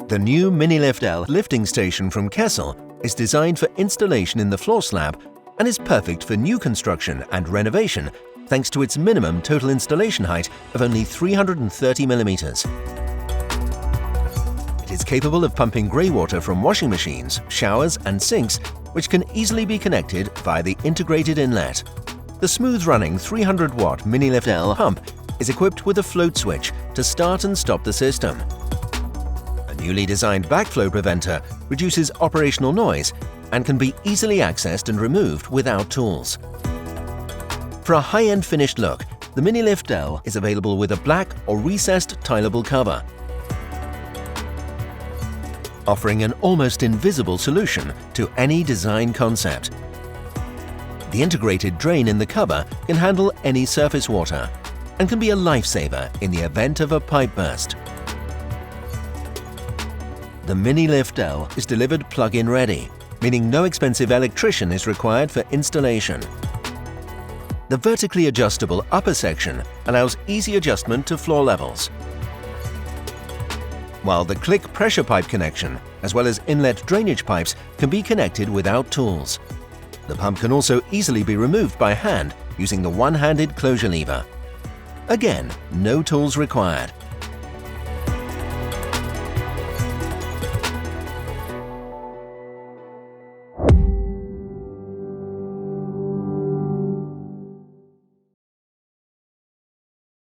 The new Minilift L lifting station from Kessel is designed for installation in the floor slab and is perfect for new construction and renovation thanks to its minimum total installation height of only 330 millimeters. It is capable of pumping grey water from washing machines, showers and sinks, which can easily be connected via the integrated inlet. The smooth-running 300-watt Minilift L pump is equipped with a float switch to start and stop the system. A newly designed backflow preventer reduces operational noise and can be easily accessed and removed without tools. For a high-end finished look, the Minilift L is available with a black or recessed tileable cover, offering an almost invisible solution to any design concept. The integrated drain in the cover can handle any surface water and can be a lifesaver in the event of a pipe burst. The Minilift L is delivered plug-in ready, meaning no expensive electrician is required for installation. The vertically adjustable upper section allows easy adjustment to floor levels, while the click pressure pipe connection, as well as inlet drainage pipes, can be connected without tools. The pump can also easily be removed by hand using the one-handed closure lever. Again, no tools required.